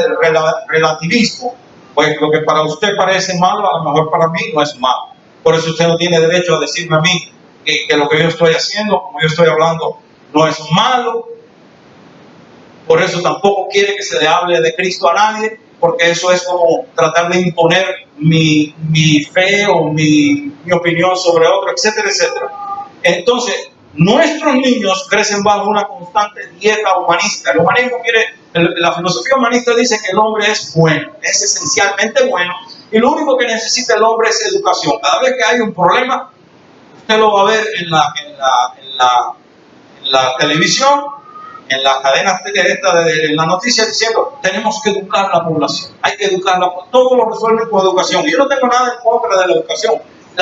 relativismo. Pues lo que para usted parece malo, a lo mejor para mí no es malo. Por eso usted no tiene derecho a decirme a mí que lo que yo estoy haciendo, como yo estoy hablando, no es malo. Por eso tampoco quiere que se le hable de Cristo a nadie, porque eso es como tratar de imponer mi fe o mi opinión sobre otro, etcétera, etcétera. Entonces, nuestros niños crecen bajo una constante dieta humanista. El humanismo la filosofía humanista dice que el hombre es bueno, es esencialmente bueno, y lo único que necesita el hombre es educación. Cada vez que hay un problema, usted lo va a ver en la televisión, en las cadenas de la noticia, diciendo, tenemos que educar a la población, hay que educarla, todo lo resuelven con educación. Yo no tengo nada en contra de la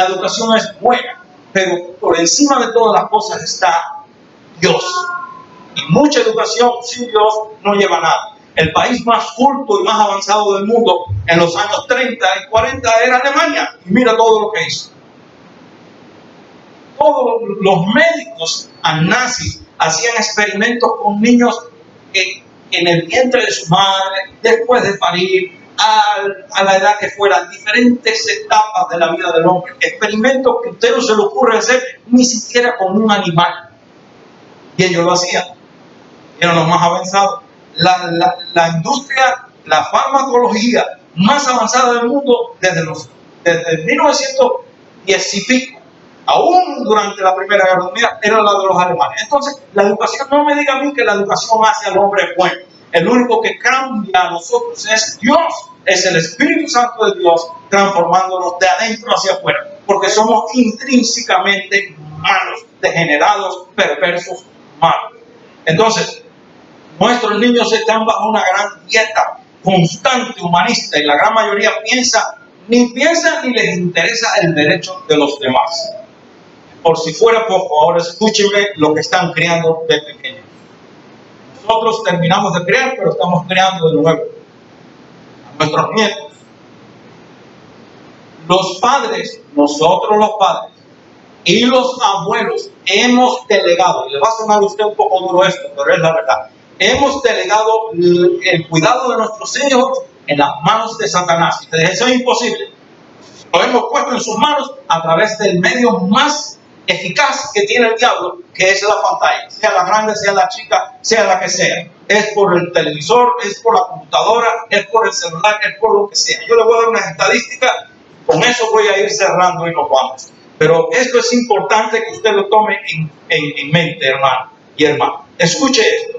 educación es buena, pero por encima de todas las cosas está Dios. Y mucha educación sin Dios no lleva nada. El país más culto y más avanzado del mundo en los años 30 y 40 era Alemania, y mira todo lo que hizo. Todos los médicos nazis hacían experimentos con niños que en el vientre de su madre, después de parir, a la edad que fuera, diferentes etapas de la vida del hombre. Experimentos que a usted no se le ocurre hacer ni siquiera con un animal. Y ellos lo hacían. Eran los más avanzados. La industria, la farmacología más avanzada del mundo desde 1910 y pico, aún durante la Primera Guerra Mundial, era la de los alemanes. Entonces, la educación, no me diga a mí que la educación hace al hombre bueno. El único que cambia a nosotros es Dios, es el Espíritu Santo de Dios transformándonos de adentro hacia afuera, porque somos intrínsecamente malos, degenerados, perversos, malos. Entonces, nuestros niños están bajo una gran dieta constante humanista y la gran mayoría ni piensa ni les interesa el derecho de los demás. Por si fuera poco, ahora escúchenme lo que están criando de pequeños. Nosotros terminamos de criar, pero estamos creando de nuevo a nuestros nietos. Los padres, nosotros los padres y los abuelos hemos delegado, y le va a sonar a usted un poco duro esto, pero es la verdad, hemos delegado el cuidado de nuestros hijos en las manos de Satanás. Y ustedes, eso es imposible. Lo hemos puesto en sus manos a través del medio más eficaz que tiene el diablo, que es la pantalla, sea la grande, sea la chica, sea la que sea. Es por el televisor, es por la computadora, es por el celular, es por lo que sea. Yo le voy a dar unas estadísticas, con eso voy a ir cerrando y nos vamos. Pero esto es importante que usted lo tome en mente, hermano y hermana. Escuche esto.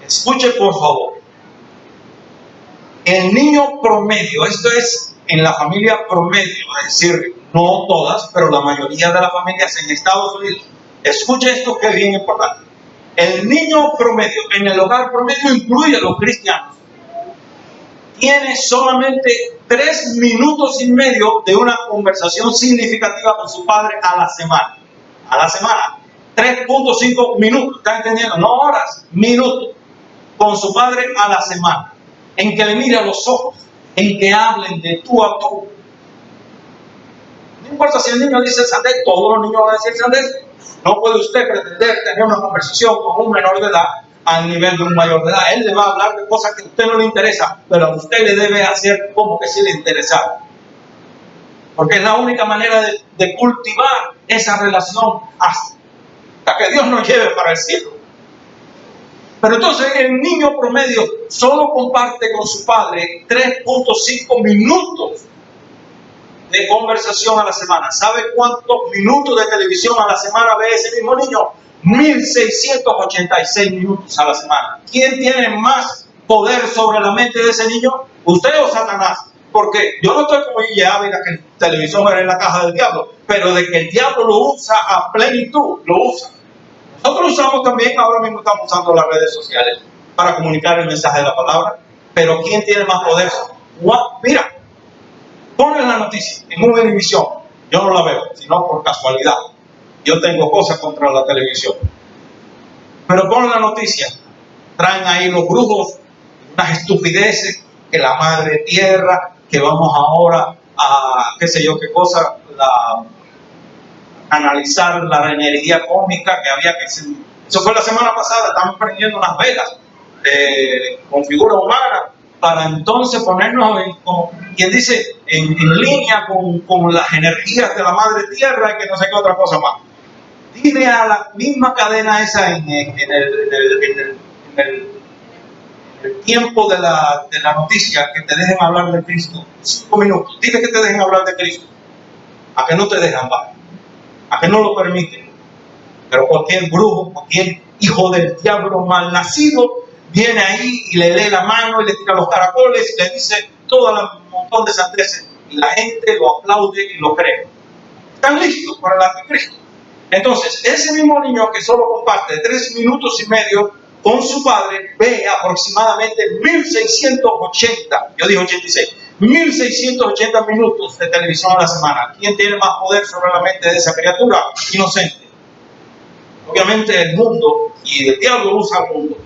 Escuche, por favor. El niño promedio, esto es en la familia promedio, es decir, no todas, pero la mayoría de las familias en Estados Unidos. Escuche esto que es bien importante. El niño promedio, en el hogar promedio, incluye a los cristianos, tiene solamente 3 minutos y medio de una conversación significativa con su padre a la semana. A la semana. 3.5 minutos, ¿están entendiendo? No horas, minutos. Con su padre a la semana. En que le mire a los ojos, en que hablen de tú a tú. No importa si el niño dice sandés, todos los niños van a decir sandés. No puede usted pretender tener una conversación con un menor de edad al nivel de un mayor de edad. Él le va a hablar de cosas que a usted no le interesa, pero a usted le debe hacer como que sí le interesa. Porque es la única manera de cultivar esa relación hasta que Dios nos lleve para el cielo. Pero entonces el niño promedio solo comparte con su padre 3.5 minutos de conversación a la semana. ¿Sabe cuántos minutos de televisión a la semana ve ese mismo niño? 1686 minutos a la semana. ¿Quién tiene más poder sobre la mente de ese niño? ¿Usted o Satanás? Porque yo no estoy como J. Ávila, que el televisor era en la caja del diablo, pero de que el diablo lo usa a plenitud, lo usa. Nosotros usamos también, ahora mismo estamos usando las redes sociales para comunicar el mensaje de la palabra, pero ¿quién tiene más poder? Mira, ponen la noticia en una televisión, yo no la veo, sino por casualidad. Yo tengo cosas contra la televisión. Pero ponen la noticia, traen ahí los brujos, unas estupideces, que la madre tierra, que vamos ahora a qué sé yo qué cosa, analizar la energía cósmica que había que... Eso fue la semana pasada, estamos prendiendo unas velas con figura humana para entonces ponernos, como quien dice, en línea con las energías de la madre tierra y que no sé qué otra cosa más. Dile a la misma cadena esa en el tiempo de la noticia que te dejen hablar de Cristo 5 minutos. Dile que te dejen hablar de Cristo. A que no te dejan hablar, a que no lo permiten. Pero cualquier brujo, cualquier hijo del diablo mal nacido viene ahí y le lee la mano y le tira los caracoles y le dice todo un montón de sandeces y la gente lo aplaude y lo cree. Están listos para el anticristo. Entonces, ese mismo niño que solo comparte 3 minutos y medio con su padre ve aproximadamente 1680, yo dije 86, 1680 minutos de televisión a la semana. ¿Quién tiene más poder sobre la mente de esa criatura inocente? Obviamente el mundo, y el diablo usa el mundo.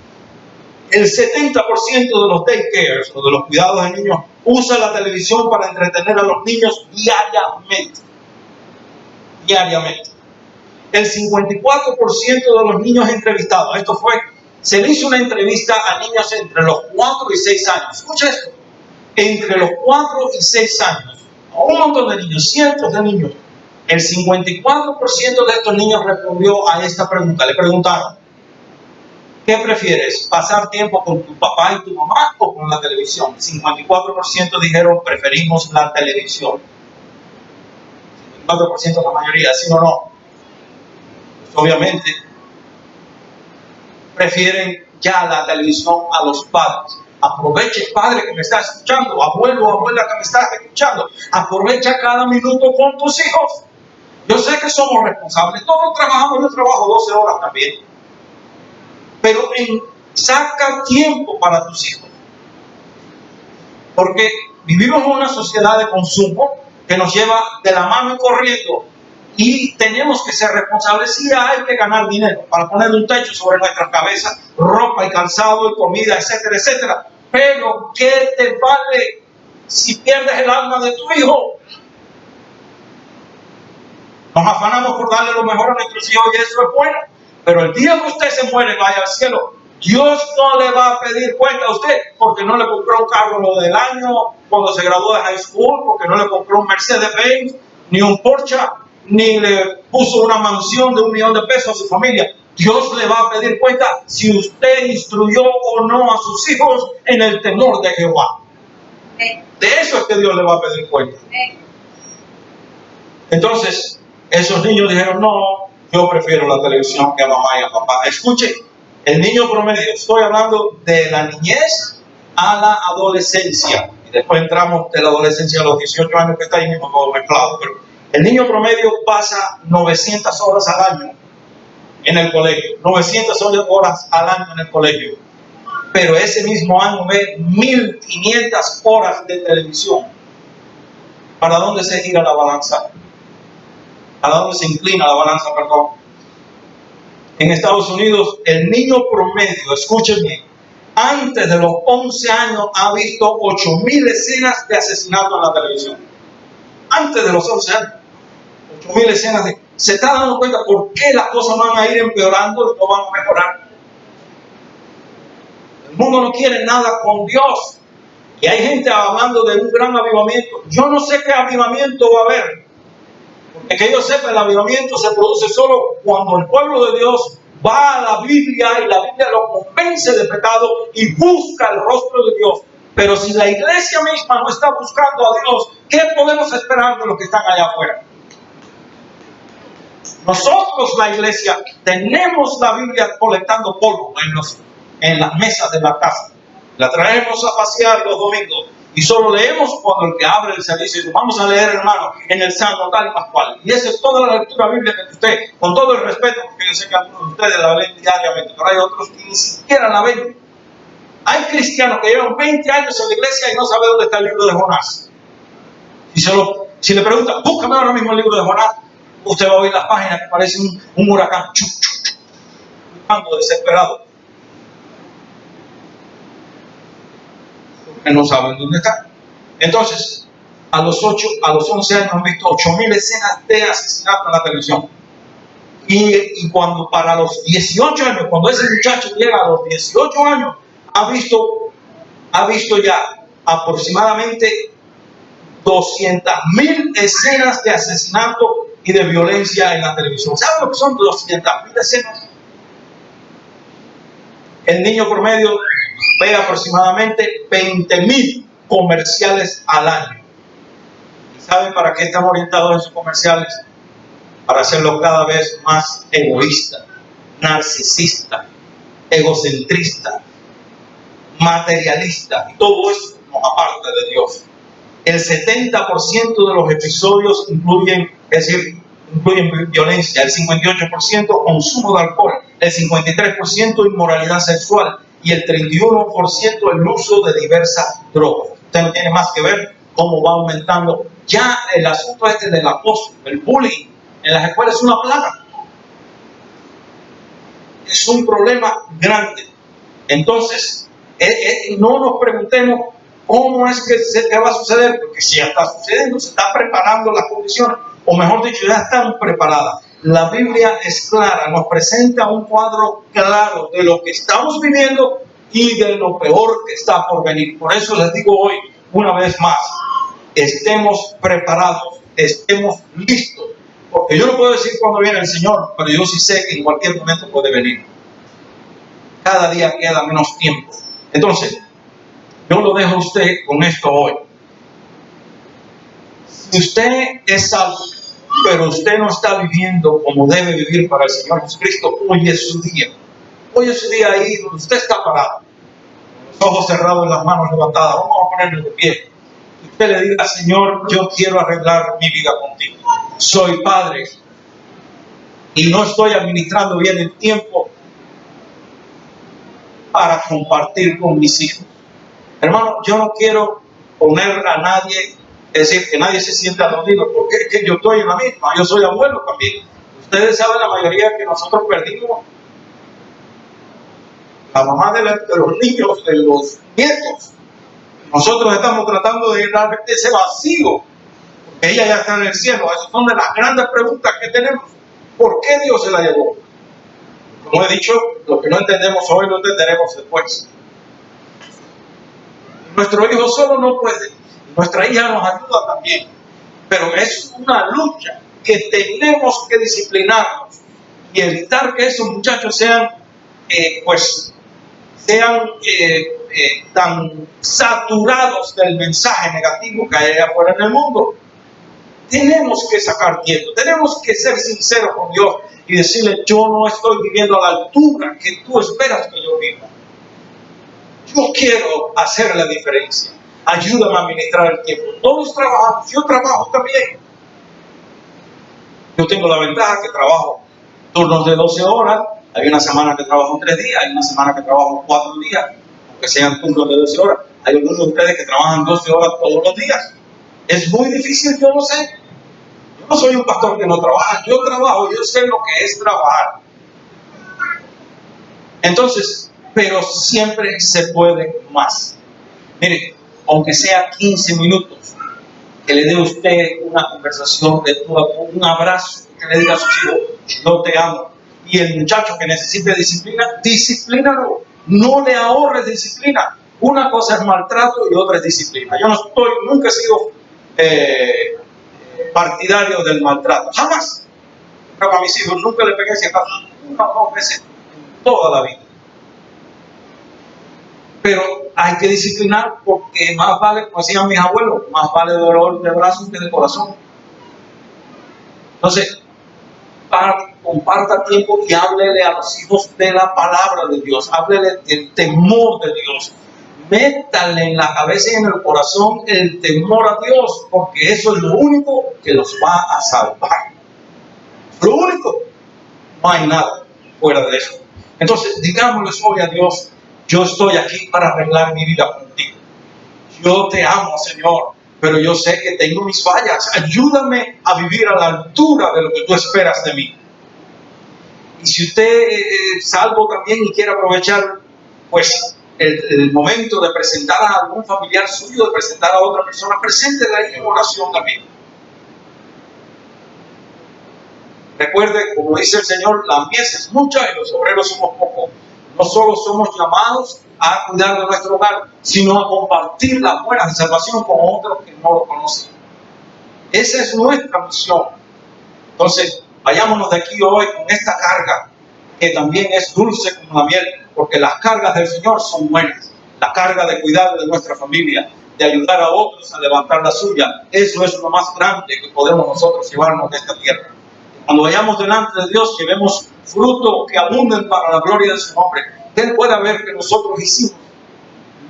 El 70% de los daycares o de los cuidados de niños usa la televisión para entretener a los niños diariamente. El 54% de los niños entrevistados, se le hizo una entrevista a niños entre los 4 y 6 años. Escucha esto, entre los 4 y 6 años, a un montón de niños, cientos de niños. El 54% de estos niños respondió a esta pregunta. Le preguntaron, ¿qué prefieres? ¿Pasar tiempo con tu papá y tu mamá o con la televisión? 54% dijeron, preferimos la televisión. 54% la mayoría, ¿sí o no? Pues obviamente prefieren ya la televisión a los padres. Aproveche, padre que me está escuchando, abuelo o abuela que me está escuchando, aprovecha cada minuto con tus hijos. Yo sé que somos responsables, todos trabajamos, yo trabajo 12 horas también, pero saca tiempo para tus hijos, porque vivimos en una sociedad de consumo que nos lleva de la mano y corriendo, y tenemos que ser responsables. Sí, hay que ganar dinero para poner un techo sobre nuestras cabezas, ropa y calzado y comida, etcétera, etcétera, pero ¿qué te vale si pierdes el alma de tu hijo? Nos afanamos por darle lo mejor a nuestros hijos y eso es bueno, pero el día que usted se muere, vaya al cielo, Dios no le va a pedir cuenta a usted porque no le compró un carro lo del año cuando se graduó de high school, porque no le compró un Mercedes-Benz, ni un Porsche, ni le puso una mansión de $1 millón a su familia. Dios le va a pedir cuenta si usted instruyó o no a sus hijos en el temor de Jehová. De eso es que Dios le va a pedir cuenta. Entonces, esos niños dijeron, no, yo prefiero la televisión que a mamá y a papá. Escuche, el niño promedio, estoy hablando de la niñez a la adolescencia. Y después entramos de la adolescencia a los 18 años, que está ahí mismo todo mezclado. Pero el niño promedio pasa 900 horas al año en el colegio. 900 horas al año en el colegio. Pero ese mismo año ve 1500 horas de televisión. ¿Para dónde se gira la balanza? ¿A dónde se inclina la balanza, perdón? En Estados Unidos, el niño promedio, escúchenme, antes de los 11 años ha visto 8,000 escenas de asesinato en la televisión. Antes de los 11 años, 8,000 escenas de... ¿Se está dando cuenta por qué las cosas van a ir empeorando y no van a mejorar? El mundo no quiere nada con Dios. Y hay gente hablando de un gran avivamiento. Yo no sé qué avivamiento va a haber. Porque que yo sepa, el avivamiento se produce solo cuando el pueblo de Dios va a la Biblia y la Biblia lo convence de pecado y busca el rostro de Dios. Pero si la iglesia misma no está buscando a Dios, ¿qué podemos esperar de los que están allá afuera? Nosotros, la iglesia, tenemos la Biblia colectando polvo en las mesas de la casa. La traemos a pasear los domingos y solo leemos cuando el que abre el servicio dice: vamos a leer, hermano, en el Salmo tal y pascual. Y esa es toda la lectura bíblica que usted, con todo el respeto, porque yo sé que algunos de ustedes la leen diariamente, pero hay otros que ni siquiera la ven. Hay cristianos que llevan 20 años en la iglesia y no saben dónde está el libro de Jonás. Si le preguntan: búscame ahora mismo el libro de Jonás, usted va a oír las páginas que parecen un huracán, buscando desesperado, porque no saben dónde está. Entonces, a los 11 años han visto 8.000 escenas de asesinato en la televisión. Y cuando para los 18 años, cuando ese muchacho llega a los 18 años, ha visto ya aproximadamente 200.000 escenas de asesinato y de violencia en la televisión. ¿Saben lo que son 200.000 escenas? El niño promedio ve aproximadamente 20.000 comerciales al año. ¿Y saben para qué están orientados esos comerciales? Para hacerlo cada vez más egoísta, narcisista, egocentrista, materialista, y todo eso nos aparta de Dios. El 70% de los episodios incluyen violencia, el 58% consumo de alcohol, el 53% inmoralidad sexual y el 31% el uso de diversas drogas. Usted no tiene más que ver cómo va aumentando. Ya el asunto del acoso, el bullying en las escuelas es una plaga. Es un problema grande. Entonces, no nos preguntemos cómo es que va a suceder, porque si ya está sucediendo, se está preparando las condiciones, o mejor dicho, ya están preparadas. La Biblia es clara, nos presenta un cuadro claro de lo que estamos viviendo y de lo peor que está por venir. Por eso les digo hoy, una vez más, estemos preparados, estemos listos, porque yo no puedo decir cuándo viene el Señor, pero yo sí sé que en cualquier momento puede venir. Cada día queda menos tiempo. Entonces, yo lo dejo a usted con esto hoy. Si usted es salvo, pero usted no está viviendo como debe vivir para el Señor Jesucristo, hoy es su día. Hoy es su día ahí donde usted está parado, los ojos cerrados y las manos levantadas. Vamos a ponerle de pie. Y usted le diga: Señor, yo quiero arreglar mi vida contigo. Soy padre y no estoy administrando bien el tiempo para compartir con mis hijos. Hermano, yo no quiero poner a nadie, es decir, que nadie se sienta aludido, porque es que yo estoy en la misma, yo soy abuelo también. Ustedes saben, la mayoría que nosotros perdimos, la mamá de los niños, de los nietos. Nosotros estamos tratando de llenar ese vacío, porque ella ya está en el cielo. Esas son de las grandes preguntas que tenemos. ¿Por qué Dios se la llevó? Como he dicho, lo que no entendemos hoy lo entenderemos después. Nuestro hijo solo no puede, nuestra hija nos ayuda también, pero es una lucha que tenemos que disciplinarnos y evitar que esos muchachos sean tan saturados del mensaje negativo que hay afuera en el mundo. Tenemos que sacar tiempo, tenemos que ser sinceros con Dios y decirle: yo no estoy viviendo a la altura que tú esperas que yo viva. Yo quiero hacer la diferencia. Ayúdame a administrar el tiempo. Todos trabajamos, yo trabajo también. Yo tengo la ventaja que trabajo turnos de 12 horas. Hay una semana que trabajo 3 días, hay una semana que trabajo 4 días, aunque sean turnos de 12 horas. Hay algunos de ustedes que trabajan 12 horas todos los días. Es muy difícil, yo lo sé. Yo no soy un pastor que no trabaja, yo trabajo, yo sé lo que es trabajar. Entonces, pero siempre se puede más. Mire, aunque sea 15 minutos, que le dé a usted una conversación de todo, un abrazo, que le diga a sus hijos: yo te amo. Y el muchacho que necesite disciplina, disciplínalo. No le ahorres disciplina. Una cosa es maltrato y otra es disciplina. Yo nunca he sido partidario del maltrato. Jamás. A mis hijos nunca le pegué, si acaso una o 2 veces en toda la vida. Pero hay que disciplinar, porque más vale, como decían mis abuelos, más vale dolor de brazos que de corazón. Entonces, comparta tiempo y háblele a los hijos de la palabra de Dios, háblele del temor de Dios. Métale en la cabeza y en el corazón el temor a Dios, porque eso es lo único que los va a salvar. Lo único, no hay nada fuera de eso. Entonces, digámosle hoy a Dios: yo estoy aquí para arreglar mi vida contigo. Yo te amo, Señor, pero yo sé que tengo mis fallas. Ayúdame a vivir a la altura de lo que tú esperas de mí. Y si usted es salvo también y quiere aprovechar, pues, el momento de presentar a algún familiar suyo, de presentar a otra persona, preséntela ahí en oración también. Recuerde, como dice el Señor, la mies es mucha y los obreros somos pocos. No solo somos llamados a cuidar de nuestro hogar, sino a compartir la buena de salvación con otros que no lo conocen. Esa es nuestra misión. Entonces, vayámonos de aquí hoy con esta carga, que también es dulce como la miel, porque las cargas del Señor son buenas. La carga de cuidar de nuestra familia, de ayudar a otros a levantar la suya, eso es lo más grande que podemos nosotros llevarnos de esta tierra. Cuando vayamos delante de Dios, llevemos frutos que abunden para la gloria de su nombre. Que Él pueda ver que nosotros hicimos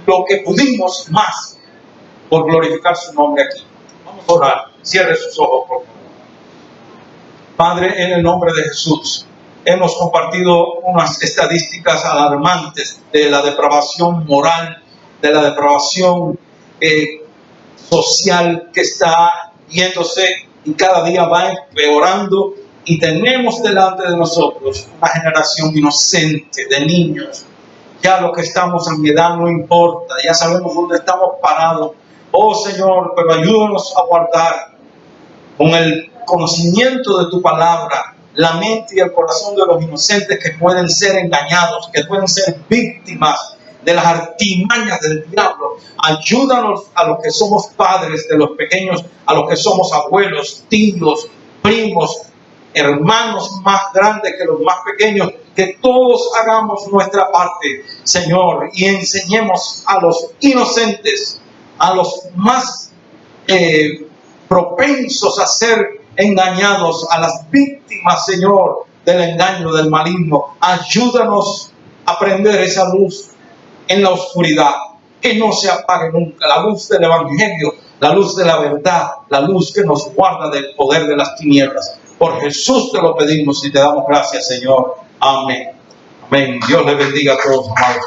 lo que pudimos más por glorificar su nombre aquí. Vamos a orar. Cierre sus ojos, por favor. Padre, en el nombre de Jesús, hemos compartido unas estadísticas alarmantes de la depravación moral, de la depravación social que está yéndose y cada día va empeorando, y tenemos delante de nosotros una generación inocente de niños. Ya lo que estamos en mi edad no importa, ya sabemos dónde estamos parados. Oh Señor, pero ayúdanos a guardar con el conocimiento de tu palabra la mente y el corazón de los inocentes que pueden ser engañados, que pueden ser víctimas de las artimañas del diablo. Ayúdanos a los que somos padres de los pequeños, a los que somos abuelos, tíos, primos, hermanos más grandes que los más pequeños, que todos hagamos nuestra parte, Señor, y enseñemos a los inocentes, a los más propensos a ser engañados, a las víctimas, Señor, del engaño del maligno. Ayúdanos a prender esa luz en la oscuridad, que no se apague nunca, la luz del Evangelio, la luz de la verdad, la luz que nos guarda del poder de las tinieblas. Por Jesús te lo pedimos y te damos gracias, Señor. Amén. Amén. Dios les bendiga a todos, amados.